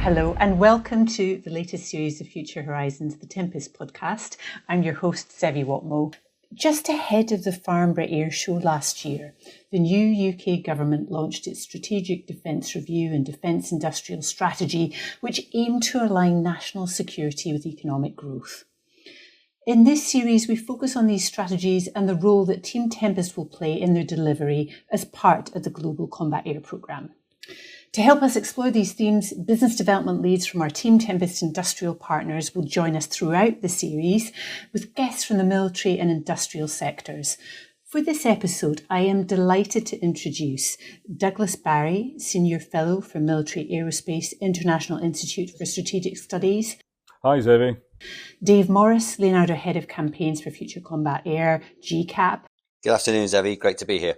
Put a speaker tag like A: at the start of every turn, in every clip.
A: Hello and welcome to the latest series of Future Horizons, the Tempest podcast. I'm your host, Sevi Watmo. Just ahead of the Farnborough Air Show last year, the new UK government launched its Strategic Defence Review and Defence Industrial Strategy, which aimed to align national security with economic growth. In this series, we focus on these strategies and the role that Team Tempest will play in their delivery as part of the Global Combat Air Programme. To help us explore these themes, business development leads from our Team Tempest industrial partners will join us throughout the series with guests from the military and industrial sectors. For this episode, I am delighted to introduce Douglas Barry, Senior Fellow for Military Aerospace, International Institute for Strategic Studies.
B: Hi, Zevi.
A: Dave Morris, Leonardo Head of Campaigns for Future Combat Air, GCAP.
C: Good afternoon, Zevi. Great to be here.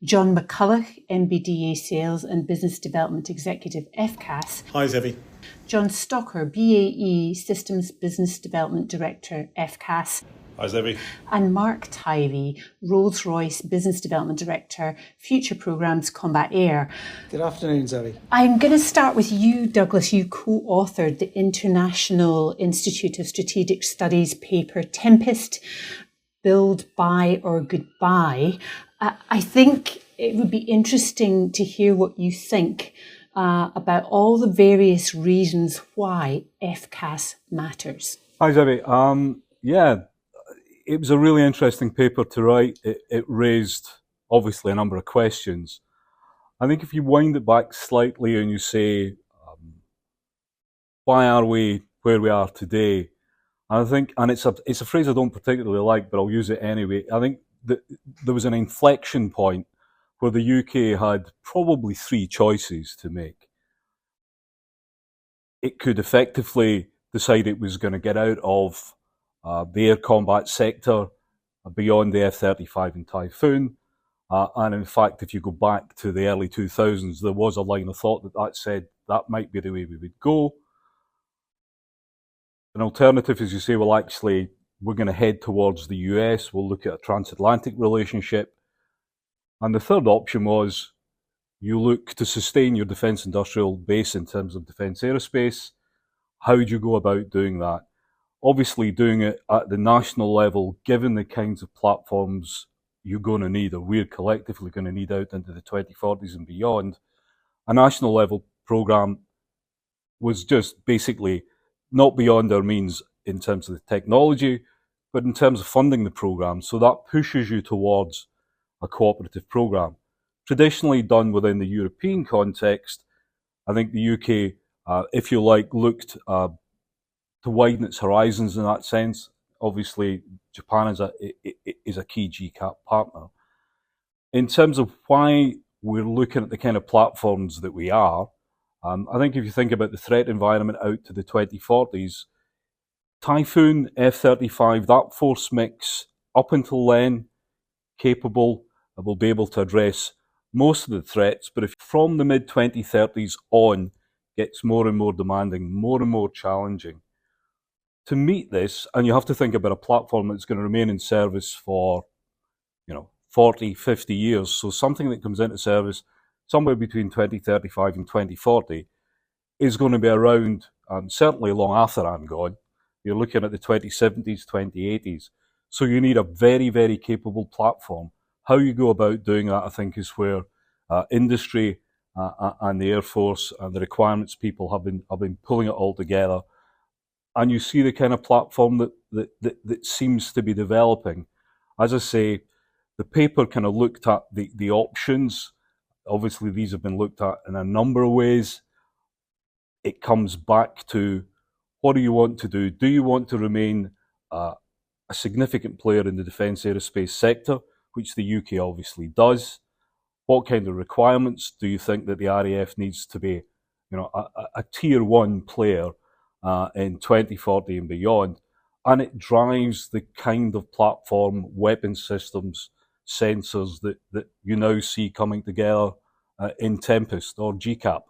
A: John McCulloch, MBDA Sales and Business Development Executive, FCAS.
D: Hi, Zevi.
A: John Stocker, BAE Systems Business Development Director, FCAS.
D: Hi, Zevi.
A: And Mark Tivey, Rolls-Royce Business Development Director, Future Programmes Combat Air.
E: Good afternoon, Zevi.
A: I'm going to start with you, Douglas. You co-authored the International Institute of Strategic Studies paper, Tempest, Build, Buy or Goodbye. I think it would be interesting to hear what you think about all the various reasons why FCAS matters.
B: Hi, Zevi. It was a really interesting paper to write. It raised, obviously, a number of questions. I think if you wind it back slightly and you say, why are we where we are today? I think, and it's a phrase I don't particularly like, but I'll use it anyway. I think that there was an inflection point where the UK had probably three choices to make. It could effectively decide it was going to get out of the air combat sector beyond the F-35 and Typhoon. And in fact, if you go back to the early 2000s, there was a line of thought that said that might be the way we would go. An alternative is you say, well, actually, we're going to head towards the US. We'll look at a transatlantic relationship. And the third option was you look to sustain your defence industrial base in terms of defence aerospace. How do you go about doing that? Obviously, doing it at the national level, given the kinds of platforms you're going to need, or we're collectively going to need out into the 2040s and beyond, a national level programme was just basically not beyond our means in terms of the technology, but in terms of funding the programme. So that pushes you towards a cooperative programme. Traditionally done within the European context, I think the UK, if you like, looked to widen its horizons in that sense. Obviously, Japan is a key GCAP partner. In terms of why we're looking at the kind of platforms that we are, I think if you think about the threat environment out to the 2040s, Typhoon, F-35, that force mix, up until then, capable, will be able to address most of the threats, but if from the mid-2030s on, gets more and more demanding, more and more challenging. To meet this, and you have to think about a platform that's going to remain in service for, 40, 50 years, so something that comes into service somewhere between 2035 and 2040 is going to be around, certainly long after I'm gone. You're looking at the 2070s, 2080s. So you need a very, very capable platform. How you go about doing that, I think, is where industry and the Air Force and the requirements people have been pulling it all together. And you see the kind of platform that seems to be developing. As I say, the paper kind of looked at the options. Obviously, these have been looked at in a number of ways. It comes back to, what do you want to do? Do you want to remain a significant player in the defence aerospace sector, which the UK obviously does? What kind of requirements do you think that the RAF needs to be, a tier one player in 2040 and beyond? And it drives the kind of platform, weapon systems, sensors that you now see coming together in Tempest or GCAP.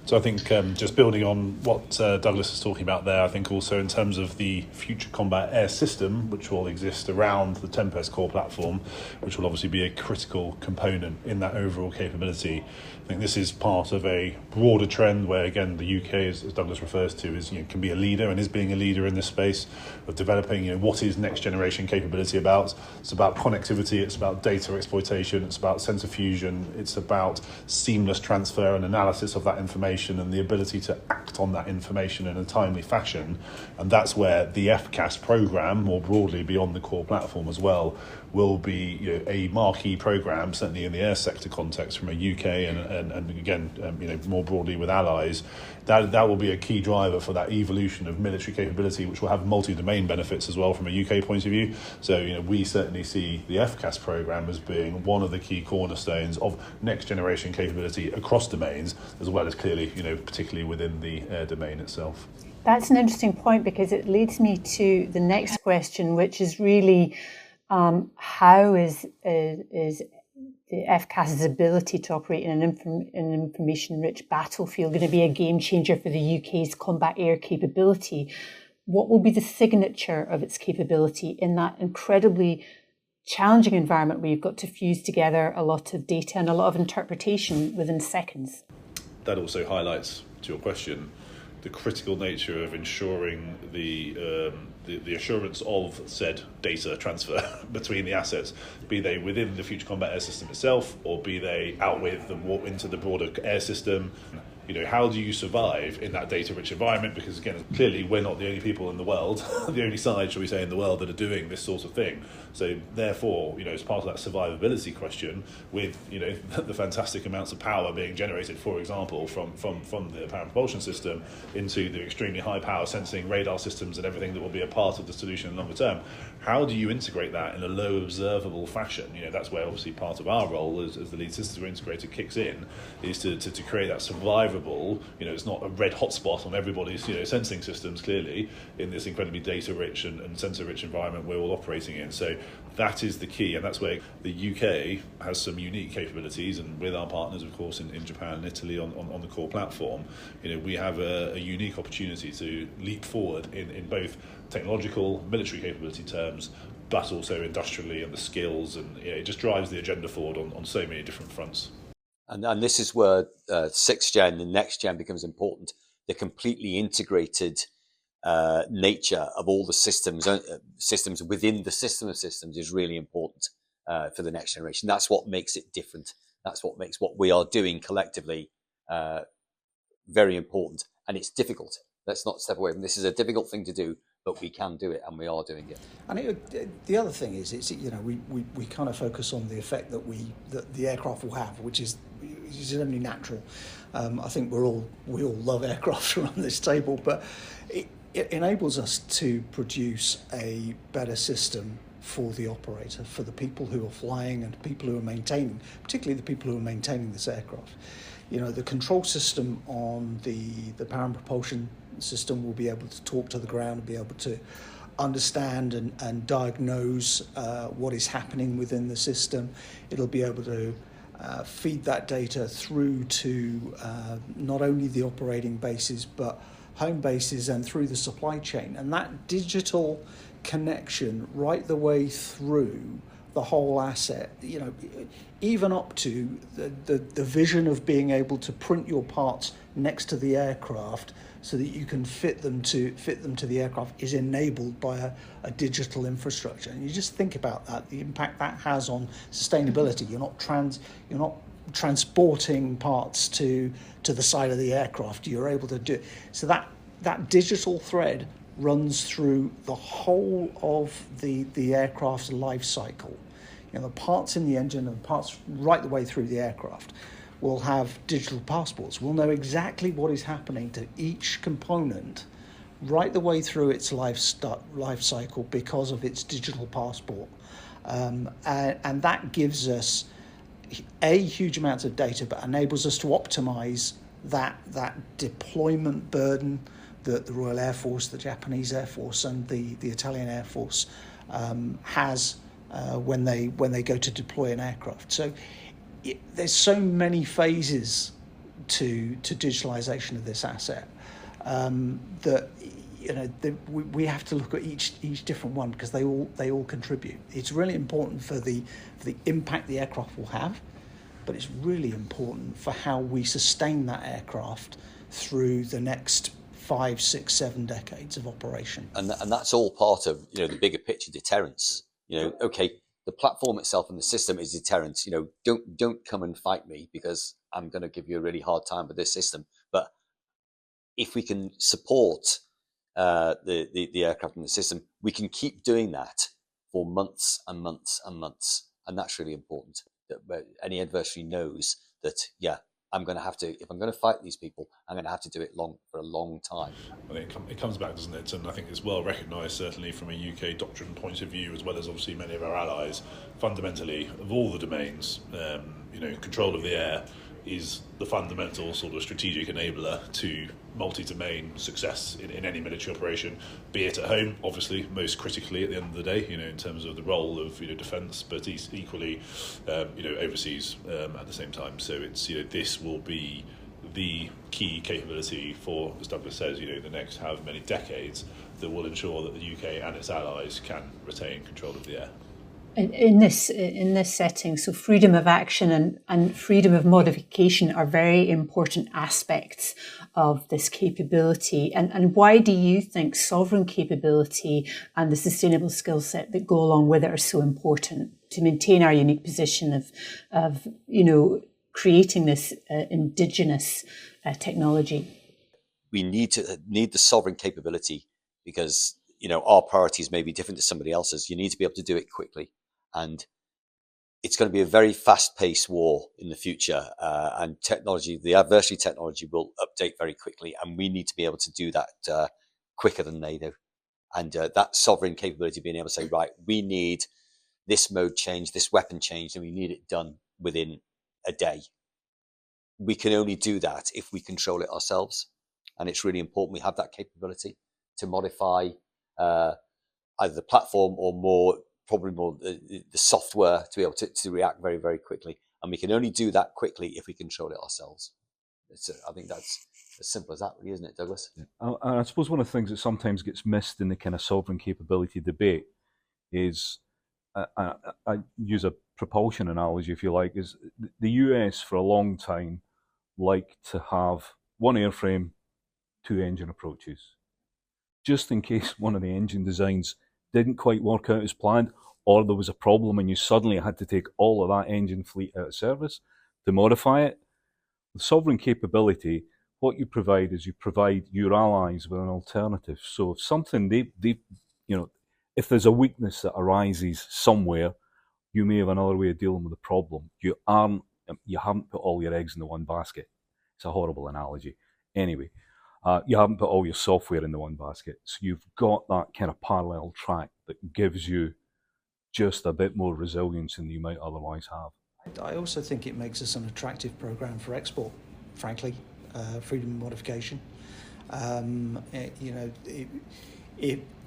D: So I think just building on what Douglas is talking about there, I think also in terms of the future combat air system, which will exist around the Tempest core platform, which will obviously be a critical component in that overall capability. I think this is part of a broader trend where, again, the UK, as Douglas refers to, is can be a leader and is being a leader in this space of developing what is next generation capability about. It's about connectivity, it's about data exploitation, it's about sensor fusion, it's about seamless transfer and analysis of that information and the ability to act on that information in a timely fashion. And that's where the FCAS program, more broadly beyond the core platform as well, will be a marquee program, certainly in the air sector context from a UK and again, more broadly with allies. That will be a key driver for that evolution of military capability, which will have multi-domain benefits as well from a UK point of view. So we certainly see the FCAS program as being one of the key cornerstones of next generation capability across domains, as well as clearly, particularly within the air domain itself.
A: That's an interesting point, because it leads me to the next question, which is really how is the FCAS's ability to operate in an information-rich battlefield going to be a game changer for the UK's combat air capability? What will be the signature of its capability in that incredibly challenging environment where you've got to fuse together a lot of data and a lot of interpretation within seconds?
D: That also highlights, to your question, the critical nature of ensuring the assurance of said data transfer between the assets, be they within the future combat air system itself, or be they out with into the broader air system. How do you survive in that data-rich environment? Because again, clearly we're not the only people in the world, the only side, shall we say, in the world that are doing this sort of thing. So therefore, as part of that survivability question, with the fantastic amounts of power being generated, for example, from the apparent propulsion system into the extremely high power sensing radar systems and everything that will be a part of the solution in longer term, how do you integrate that in a low observable fashion? That's where obviously part of our role as the lead systems integrator kicks in, is to create that survivable. It's not a red hotspot on everybody's sensing systems, clearly, in this incredibly data-rich and sensor-rich environment we're all operating in. So that is the key, and that's where the UK has some unique capabilities, and with our partners, of course, in Japan and Italy on the core platform, we have a unique opportunity to leap forward in both technological, military capability terms, but also industrially, and the skills, and it just drives the agenda forward on so many different fronts.
C: And this is where 6th gen and next gen becomes important. The completely integrated nature of all the systems within the system of systems is really important for the next generation. That's what makes it different. That's what makes what we are doing collectively very important. And it's difficult. Let's not step away from this. Is a difficult thing to do, but we can do it, and we are doing it.
E: And the other thing is, we kind of focus on the effect that the aircraft will have, which is only natural. I think we all love aircraft around this table, but it enables us to produce a better system for the operator, for the people who are flying and people who are maintaining, particularly the people who are maintaining this aircraft. The control system on the power and propulsion system will be able to talk to the ground and be able to understand and diagnose what is happening within the system. It'll be able to feed that data through to not only the operating bases but home bases and through the supply chain. And that digital connection right the way through the whole asset, even up to the vision of being able to print your parts next to the aircraft so that you can fit them to the aircraft, is enabled by a digital infrastructure. And you just think about that, the impact that has on sustainability. You're not transporting parts to the side of the aircraft. You're able to do it. So that digital thread runs through the whole of the aircraft's life cycle. The parts in the engine and the parts right the way through the aircraft will have digital passports. We'll know exactly what is happening to each component right the way through its life cycle because of its digital passport. And that gives us huge amounts of data, but enables us to optimize that deployment burden that the Royal Air Force, the Japanese Air Force, and the Italian Air Force has when they go to deploy an aircraft. So there's so many phases to digitalisation of this asset. We have to look at each different one because they all contribute. It's really important for the impact the aircraft will have, but it's really important for how we sustain that aircraft through the next 5, 6, 7 decades of operation.
C: And that's all part of the bigger picture deterrence. Okay, the platform itself and the system is deterrent. Don't come and fight me because I'm going to give you a really hard time with this system. But if we can support the aircraft and the system, we can keep doing that for months and months and months, and that's really important. That any adversary knows that I'm going to have to, if I'm going to fight these people, I'm going to have to do it for a long time.
D: I think it comes back, doesn't it? And I think it's well recognised, certainly from a UK doctrine point of view, as well as obviously many of our allies. Fundamentally, of all the domains, control of the air is the fundamental sort of strategic enabler to multi-domain success in any military operation, be it at home, obviously, most critically at the end of the day, in terms of the role of defence, but equally, overseas at the same time. So it's this will be the key capability for, as Douglas says, the next however many decades that will ensure that the UK and its allies can retain control of the air.
A: In this setting, so freedom of action and freedom of modification are very important aspects of this capability. And why do you think sovereign capability and the sustainable skill set that go along with it are so important to maintain our unique position of creating this indigenous technology?
C: We need the sovereign capability because our priorities may be different to somebody else's. You need to be able to do it quickly. And it's going to be a very fast-paced war in the future, and the adversary technology will update very quickly, and we need to be able to do that quicker than they do. And that sovereign capability, being able to say, right, we need this mode change, this weapon change, and we need it done within a day. We can only do that if we control it ourselves, and it's really important we have that capability to modify either the platform or probably more the software to be able to react very, very quickly. And we can only do that quickly if we control it ourselves. I think that's as simple as that, really, isn't it, Douglas?
B: Yeah. I suppose one of the things that sometimes gets missed in the kind of sovereign capability debate is, I use a propulsion analogy, if you like, is the US for a long time liked to have one airframe, 2 engine approaches, just in case one of the engine designs didn't quite work out as planned, or there was a problem and you suddenly had to take all of that engine fleet out of service to modify it. With sovereign capability, what you provide is you provide your allies with an alternative. So if something if there's a weakness that arises somewhere, you may have another way of dealing with the problem. You haven't put all your eggs in the one basket. It's a horrible analogy. Anyway. You haven't put all your software in the one basket. So you've got that kind of parallel track that gives you just a bit more resilience than you might otherwise have.
E: I also think it makes us an attractive program for export, frankly, freedom of modification.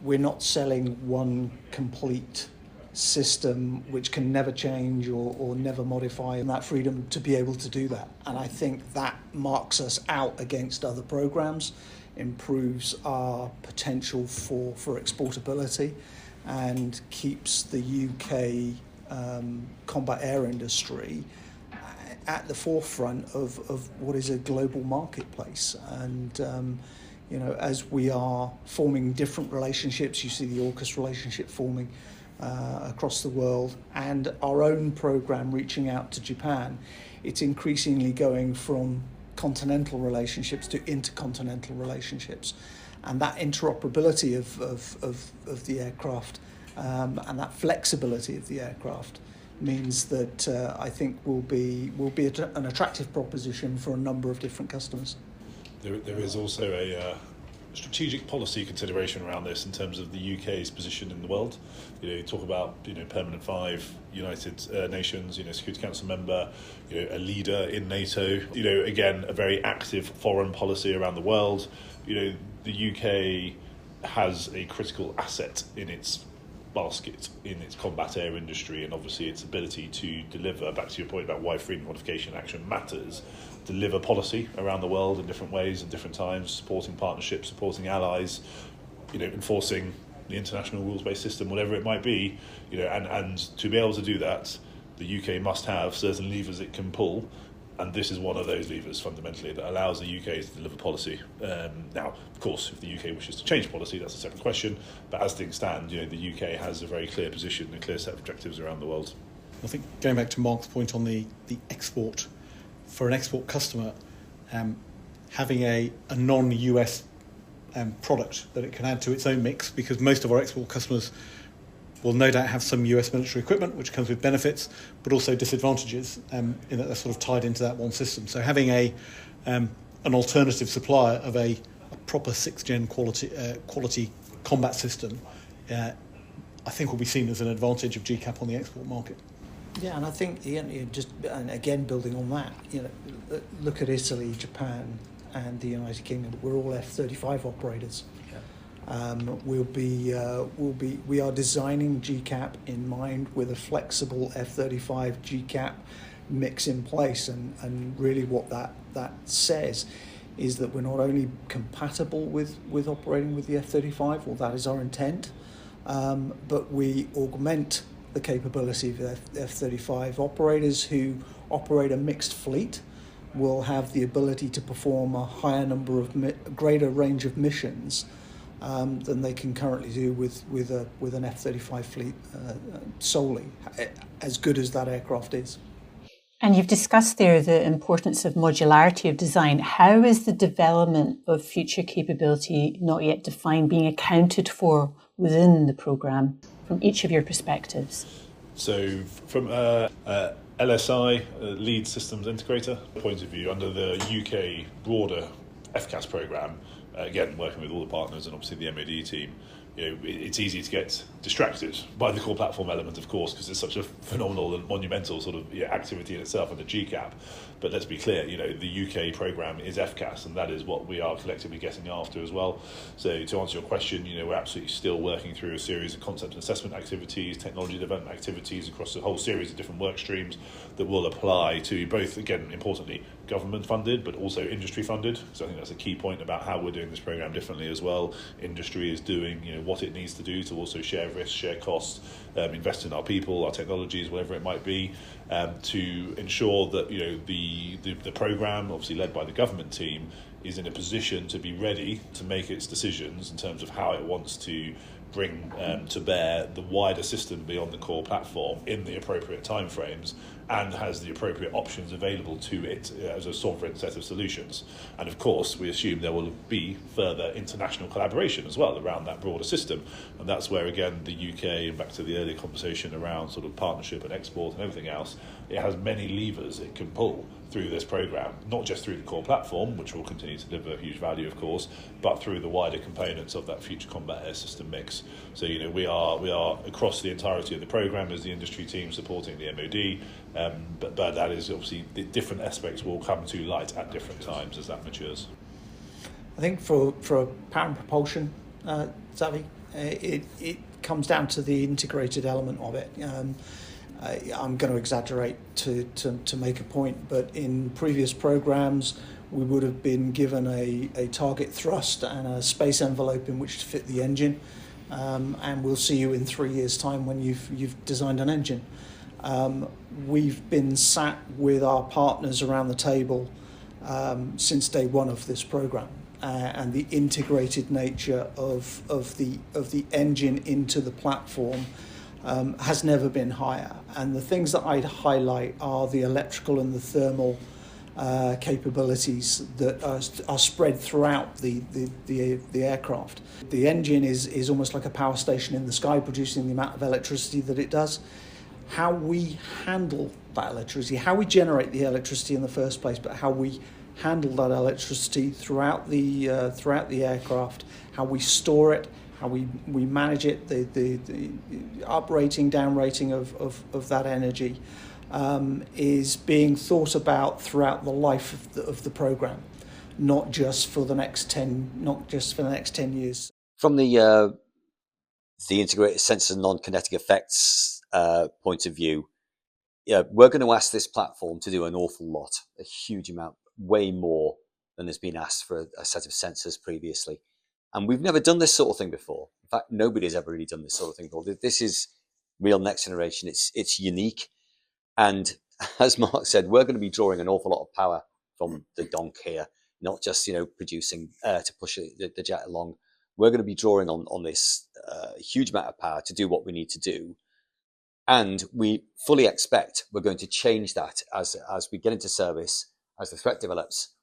E: We're not selling one complete system which can never change or never modify, and that freedom to be able to do that. And I think that marks us out against other programs, improves our potential for exportability, and keeps the UK combat air industry at the forefront of what is a global marketplace. And as we are forming different relationships, you see the AUKUS relationship forming across the world, and our own program reaching out to Japan, it's increasingly going from continental relationships to intercontinental relationships, and that interoperability of the aircraft and that flexibility of the aircraft means that I think will be an attractive proposition for a number of different customers.
D: There is also a strategic policy consideration around this in terms of the UK's position in the world. You talk about Permanent 5, United Nations, Security Council member, a leader in NATO. Again, a very active foreign policy around the world. The UK has a critical asset in its basket in its combat air industry, and obviously its ability to deliver, back to your point about why freedom of modification action matters, deliver policy around the world in different ways at different times, supporting partnerships, supporting allies, enforcing the international rules-based system, whatever it might be, and to be able to do that, the UK must have certain levers it can pull, and this is one of those levers fundamentally that allows the UK to deliver policy. Now, of course, if the UK wishes to change policy, that's a separate question, but as things stand, the UK has a very clear position, a clear set of objectives around the world.
F: I think going back to Mark's point on the export, for an export customer, having a non-US product that it can add to its own mix, because most of our export customers will no doubt have some US military equipment, which comes with benefits, but also disadvantages in that they're sort of tied into that one system. So having an alternative supplier of a proper 6th gen quality combat system, I think will be seen as an advantage of GCAP on the export market.
E: Yeah, and I think and again building on that, look at Italy, Japan, and the United Kingdom. We're all F-35 operators. We are designing GCAP in mind with a flexible F-35 GCAP mix in place, and really what that says is that we're not only compatible with operating with the F-35, well, that is our intent, but we augment the capability of the F-35. Operators who operate a mixed fleet will have the ability to perform a higher number of greater range of missions than they can currently do with an F-35 fleet solely, as good as that aircraft is.
A: And you've discussed there the importance of modularity of design. How is the development of future capability not yet defined being accounted for within the programme from each of your perspectives?
D: So from LSI, Lead Systems Integrator point of view, under the UK broader FCAS programme, again, working with all the partners and obviously the MOD team, it's easy to get distracted by the core platform element, of course, because it's such a phenomenal and monumental sort of activity in itself and the GCAP. But let's be clear, the UK programme is FCAS, and that is what we are collectively getting after as well. So to answer your question, we're absolutely still working through a series of concept and assessment activities, technology development activities across a whole series of different work streams that will apply to both, again, importantly, government funded, but also industry funded. So I think that's a key point about how we're doing this programme differently as well. Industry is doing, what it needs to do to also share risks, share costs, invest in our people, our technologies, whatever it might be, to ensure that the programme, obviously led by the government team, is in a position to be ready to make its decisions in terms of how it wants to bring to bear the wider system beyond the core platform in the appropriate timeframes, and has the appropriate options available to it as a sovereign set of solutions. And of course, we assume there will be further international collaboration as well around that broader system. And that's where, again, the UK, and back to the earlier conversation around sort of partnership and export and everything else, it has many levers it can pull through this programme, not just through the core platform, which will continue to deliver huge value, of course, but through the wider components of that future combat air system mix. So, we are across the entirety of the programme as the industry team supporting the MOD, but that is obviously the different aspects will come to light at different times as that matures.
E: I think for power and propulsion, Xavi, it comes down to the integrated element of it. I'm going to exaggerate to make a point, but in previous programmes we would have been given a target thrust and a space envelope in which to fit the engine, and we'll see you in 3 years' time when you've designed an engine. We've been sat with our partners around the table since day one of this programme, and the integrated nature of the engine into the platform has never been higher. And the things that I'd highlight are the electrical and the thermal capabilities that are spread throughout the aircraft. The engine is almost like a power station in the sky, producing the amount of electricity that it does. How we handle that electricity, how we generate the electricity in the first place, but how we handle that electricity throughout the aircraft, how we store it, how we manage it, the up rating, down rating of that energy is being thought about throughout the life of the program, not just for the next 10 years.
C: From the the integrated sensors and non-kinetic effects point of view, we're going to ask this platform to do an awful lot, a huge amount, way more than has been asked for a set of sensors previously. And we've never done this sort of thing before. In fact, nobody's ever really done this sort of thing before. This is real next generation. It's unique. And as Mark said, we're going to be drawing an awful lot of power from the donk here, not just, producing to push the jet along. We're going to be drawing on this huge amount of power to do what we need to do. And we fully expect we're going to change that as we get into service, as the threat develops.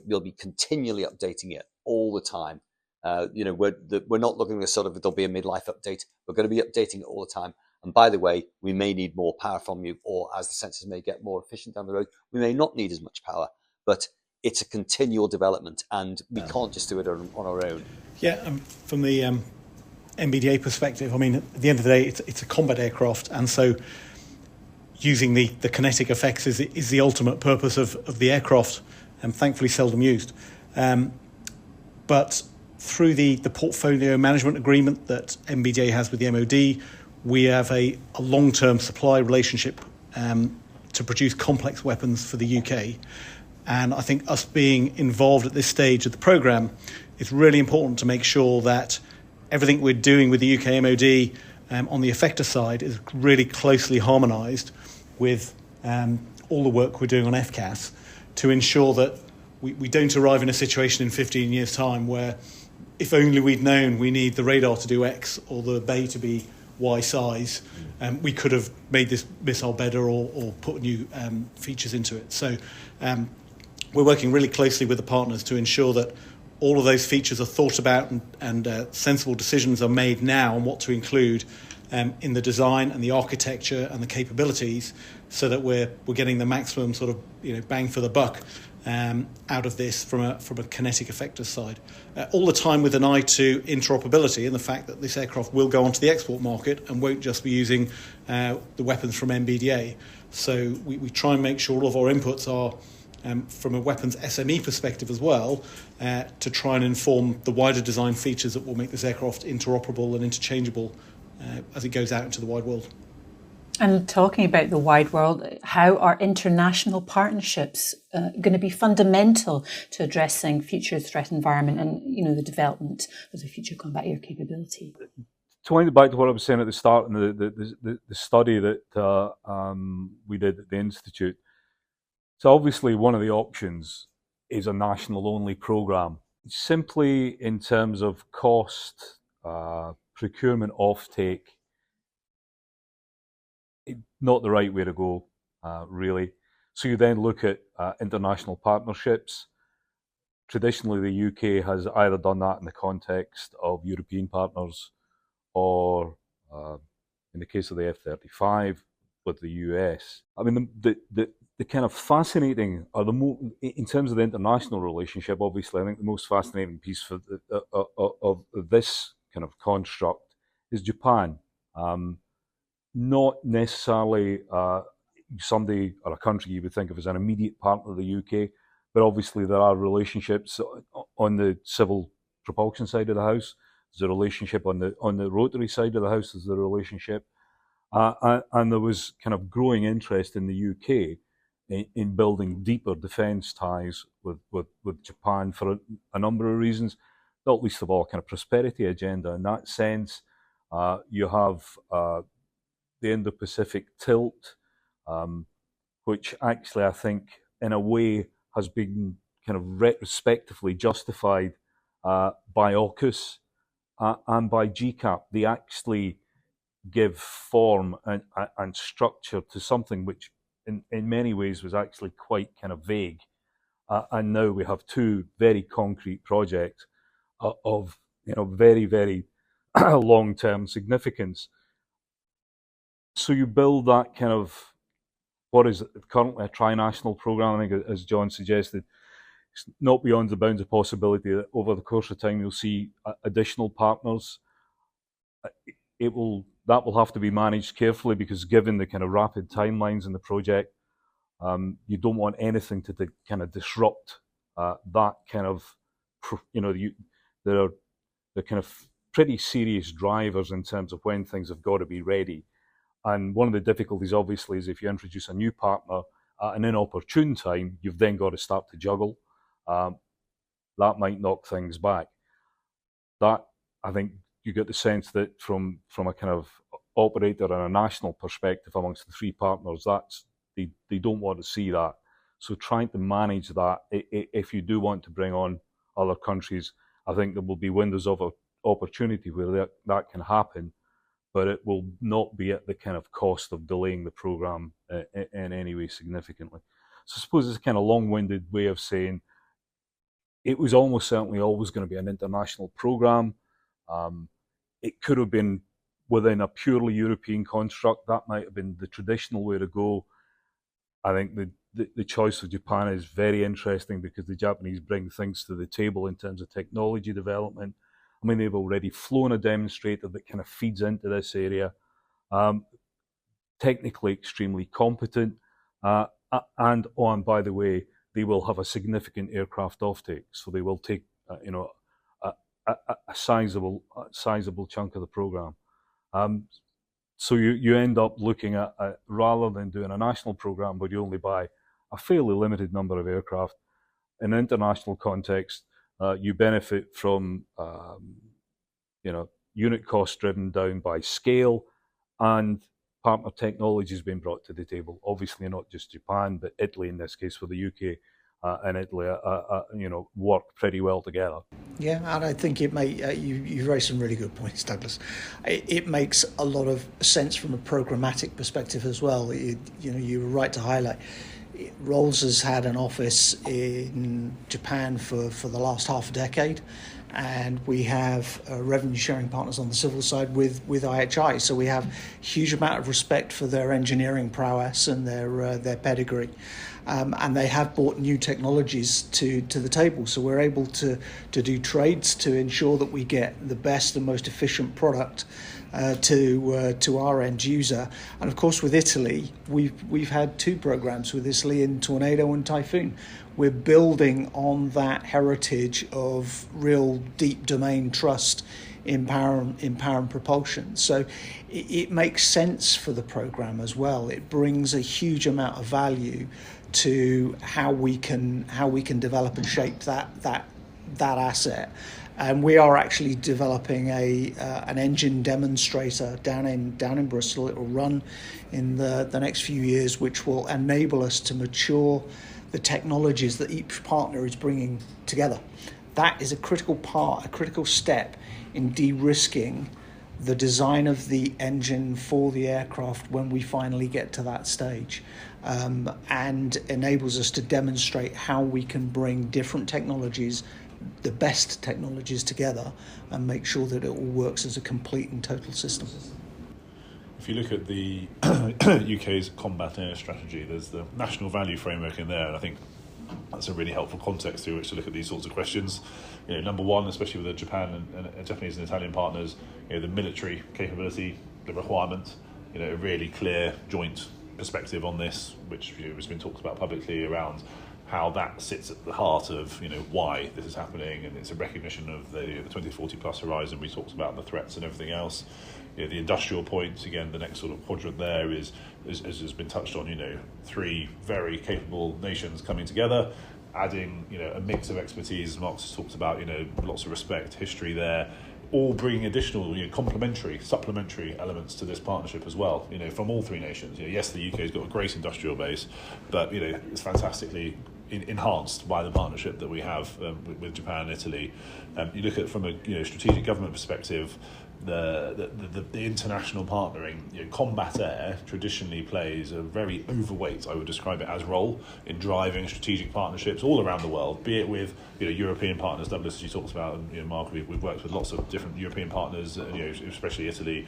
C: We'll be continually updating it all the time. We're not looking at there'll be a midlife update. We're going to be updating it all the time. And by the way, we may need more power from you, or as the sensors may get more efficient down the road, we may not need as much power. But it's a continual development, and we can't just do it on our own.
F: Yeah, from the MBDA perspective, I mean, at the end of the day, it's a combat aircraft, and so using the kinetic effects is the ultimate purpose of the aircraft, and thankfully seldom used. But through the portfolio management agreement that MBDA has with the MOD, we have a long-term supply relationship to produce complex weapons for the UK. And I think us being involved at this stage of the programme is really important to make sure that everything we're doing with the UK MOD on the effector side is really closely harmonised with all the work we're doing on FCAS to ensure that we don't arrive in a situation in 15 years' time where if only we'd known we need the radar to do X or the bay to be Y size, we could have made this missile better or put new features into it. So we're working really closely with the partners to ensure that all of those features are thought about and sensible decisions are made now on what to include in the design and the architecture and the capabilities, so that we're getting the maximum sort of bang for the buck out of this from a kinetic effector side. All the time with an eye to interoperability and the fact that this aircraft will go onto the export market and won't just be using the weapons from MBDA. So we try and make sure all of our inputs are from a weapons SME perspective as well, to try and inform the wider design features that will make this aircraft interoperable and interchangeable as it goes out into the wide world.
A: And talking about the wide world, how are international partnerships going to be fundamental to addressing future threat environment and, the development of the future combat air capability?
B: To wind it back to what I was saying at the start, and the study that we did at the Institute. So obviously one of the options is a national-only programme. Simply in terms of cost, procurement, offtake, not the right way to go, really. So you then look at international partnerships. Traditionally, the UK has either done that in the context of European partners, or in the case of the F-35, with the US. I mean, the kind of fascinating, or in terms of the international relationship, obviously, I think the most fascinating piece for of this kind of construct is Japan. Not necessarily somebody or a country you would think of as an immediate partner of the UK, but obviously there are relationships on the civil propulsion side of the house. There's a relationship on the rotary side of the house. There's a relationship, and there was kind of growing interest in the UK in building deeper defence ties with Japan for a number of reasons, not least of all kind of prosperity agenda. In that sense, you have the Indo-Pacific tilt, which actually I think in a way has been kind of retrospectively justified by AUKUS and by GCAP. They actually give form and structure to something which in many ways was actually quite kind of vague. And now we have two very concrete projects of very, very long-term significance. So you build that kind of what is currently a tri-national programme. I think, as John suggested, it's not beyond the bounds of possibility that over the course of time you'll see additional partners. That will have to be managed carefully, because given the kind of rapid timelines in the project, you don't want anything to kind of disrupt that kind of, there are the kind of pretty serious drivers in terms of when things have got to be ready. And one of the difficulties, obviously, is if you introduce a new partner at an inopportune time, you've then got to start to juggle. That might knock things back. That, I think, you get the sense that from a kind of operator and a national perspective amongst the three partners, they don't want to see that. So trying to manage that, if you do want to bring on other countries, I think there will be windows of opportunity where that can happen, but it will not be at the kind of cost of delaying the programme in any way significantly. So I suppose it's a kind of long-winded way of saying it was almost certainly always going to be an international programme. It could have been within a purely European construct. That might have been the traditional way to go. I think the choice of Japan is very interesting because the Japanese bring things to the table in terms of technology development. I mean, they've already flown a demonstrator that kind of feeds into this area. Technically extremely competent. And by the way, they will have a significant aircraft offtake. So they will take, a sizable chunk of the program. So you end up looking at, rather than doing a national program where you only buy a fairly limited number of aircraft, in an international context, you benefit from unit cost driven down by scale, and partner technology has been brought to the table. Obviously not just Japan, but Italy in this case, for the UK and Italy, work pretty well together.
E: Yeah, and I think it may. You raised some really good points, Douglas. It makes a lot of sense from a programmatic perspective as well. You were right to highlight. Rolls has had an office in Japan for the last half a decade, and we have revenue sharing partners on the civil side with IHI. So we have a huge amount of respect for their engineering prowess and their pedigree. And they have brought new technologies to the table. So we're able to do trades to ensure that we get the best and most efficient product to our end user. And of course, with Italy, we've had two programs with Italy in Tornado and Typhoon. We're building on that heritage of real deep domain trust in power and propulsion. So it makes sense for the program as well. It brings a huge amount of value to how we can develop and shape that asset. And we are actually developing an engine demonstrator down in Bristol. It will run in the next few years, which will enable us to mature the technologies that each partner is bringing together. That is a critical step in de-risking the design of the engine for the aircraft when we finally get to that stage, and enables us to demonstrate how we can bring different technologies, the best technologies together, and make sure that it all works as a complete and total system.
D: If you look at the UK's combat air strategy, there's the national value framework in there, and I think that's a really helpful context through which to look at these sorts of questions. Number one, especially with the Japan and Japanese and Italian partners, the military capability, the requirement, a really clear joint perspective on this, which has been talked about publicly around how that sits at the heart of why this is happening, and it's a recognition of the 2040 plus horizon we talked about, the threats and everything else. The industrial points, again, the next sort of quadrant there is, as has been touched on, three very capable nations coming together, adding a mix of expertise. Mark's talked about lots of respect, history there, all bringing additional complementary, supplementary elements to this partnership as well. From all three nations. Yes, the UK's got a great industrial base, but it's fantastically enhanced by the partnership that we have with Japan and Italy. You look at from a strategic government perspective, the international partnering, combat air traditionally plays a very overweight, I would describe it as, role in driving strategic partnerships all around the world, be it with European partners. Douglas, as you talked about, and Mark, we've worked with lots of different European partners, especially Italy,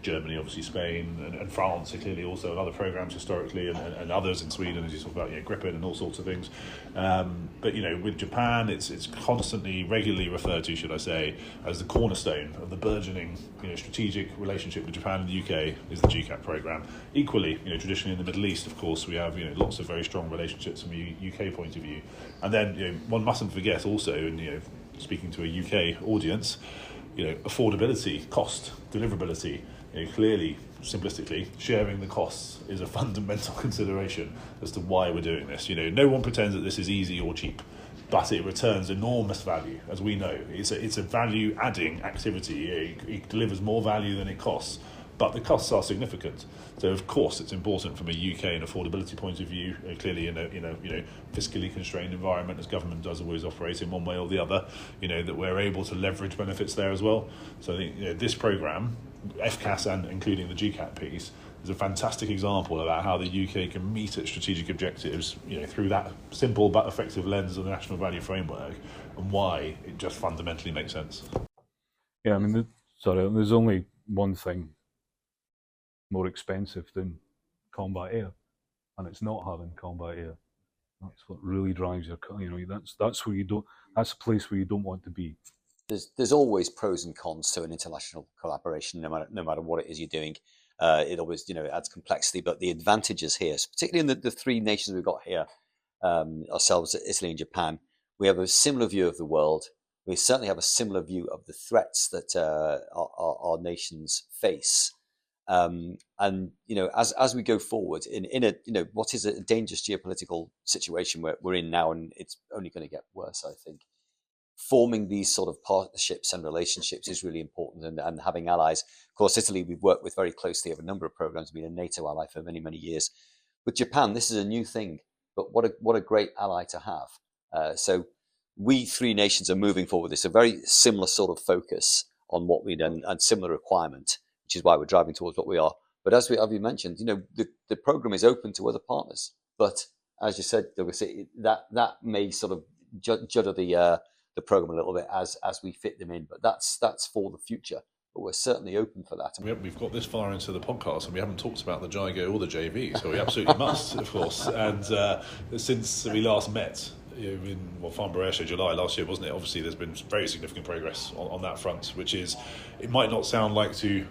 D: Germany, obviously Spain, and France clearly also, and other programs historically, and others in Sweden, as you talked about, Gripen and all sorts of things. But with Japan, it's constantly, regularly referred to, should I say, as the cornerstone of the burgeoning strategic relationship with Japan and the UK is the GCAP program. Equally, traditionally in the Middle East, of course, we have lots of very strong relationships from a UK point of view. And then one mustn't forget also, and speaking to a UK audience, affordability, cost, deliverability. Clearly, simplistically, sharing the costs is a fundamental consideration as to why we're doing this. No one pretends that this is easy or cheap, but it returns enormous value, as we know. It's a value-adding activity. It delivers more value than it costs, but the costs are significant. So, of course, it's important from a UK and affordability point of view. Clearly, in a fiscally constrained environment, as government does always operate in one way or the other, that we're able to leverage benefits there as well. So, I think this programme, FCAS and including the GCAP piece, is a fantastic example about how the UK can meet its strategic objectives, through that simple but effective lens of the National Value Framework, and why it just fundamentally makes sense.
B: Yeah, I mean, there's only one thing more expensive than combat air, and it's not having combat air. That's what really drives your, that's where you don't. That's a place where you don't want to be.
C: There's always pros and cons to an international collaboration, no matter what it is you're doing. It always, adds complexity, but the advantages here, particularly in the three nations we've got here, ourselves, Italy and Japan, we have a similar view of the world. We certainly have a similar view of the threats that our nations face. And as we go forward in a what is a dangerous geopolitical situation where we're in now, and it's only going to get worse, I think. Forming these sort of partnerships and relationships is really important, and having allies. Of course, Italy we've worked with very closely over a number of programs, been a NATO ally for many, many years. With Japan, this is a new thing, but what a great ally to have. So we three nations are moving forward. It's a very similar sort of focus on what we done and similar requirement, which is why we're driving towards what we are. But as you mentioned, the program is open to other partners. But as you said, that may sort of judder the program a little bit as we fit them in, but that's for the future. But we're certainly open for that.
D: We've got this far into the podcast and we haven't talked about the JIGO or the JV, so we absolutely must, of course. And since we last met in Farnborough Air Show, July last year, wasn't it? Obviously, there's been very significant progress on that front, which is, it might not sound like to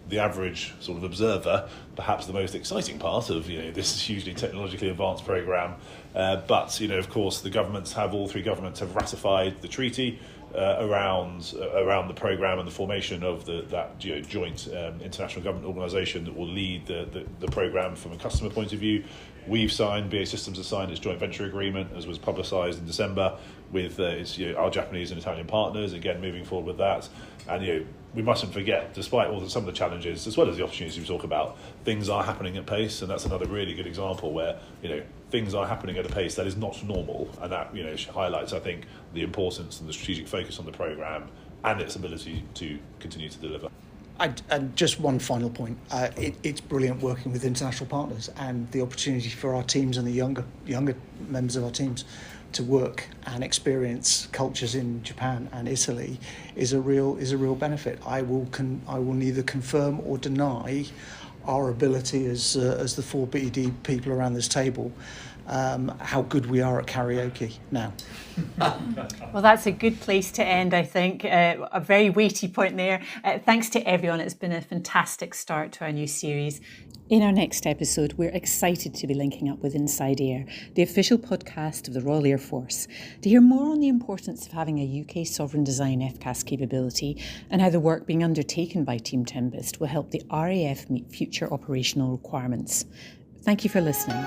D: the average sort of observer, perhaps the most exciting part of this hugely technologically advanced programme. But of course, all three governments have ratified the treaty around the programme and the formation of that joint international government organisation that will lead the programme from a customer point of view. We've signed, BAE Systems has signed its joint venture agreement, as was publicised in December, with our Japanese and Italian partners, again moving forward with that. And we mustn't forget, despite some of the challenges, as well as the opportunities we talk about, things are happening at pace, and that's another really good example where things are happening at a pace that is not normal, and that highlights, I think, the importance and the strategic focus on the programme and its ability to continue to deliver.
E: And just one final point. It's brilliant working with international partners, and the opportunity for our teams and the younger members of our teams to work and experience cultures in Japan and Italy is a real benefit. I will neither confirm or deny our ability as the four BED people around this table, how good we are at karaoke now.
A: Well, that's a good place to end, I think. A very weighty point there. Thanks to everyone. It's been a fantastic start to our new series. In our next episode, we're excited to be linking up with Inside Air, the official podcast of the Royal Air Force, to hear more on the importance of having a UK sovereign design FCAS capability and how the work being undertaken by Team Tempest will help the RAF meet future operational requirements. Thank you for listening.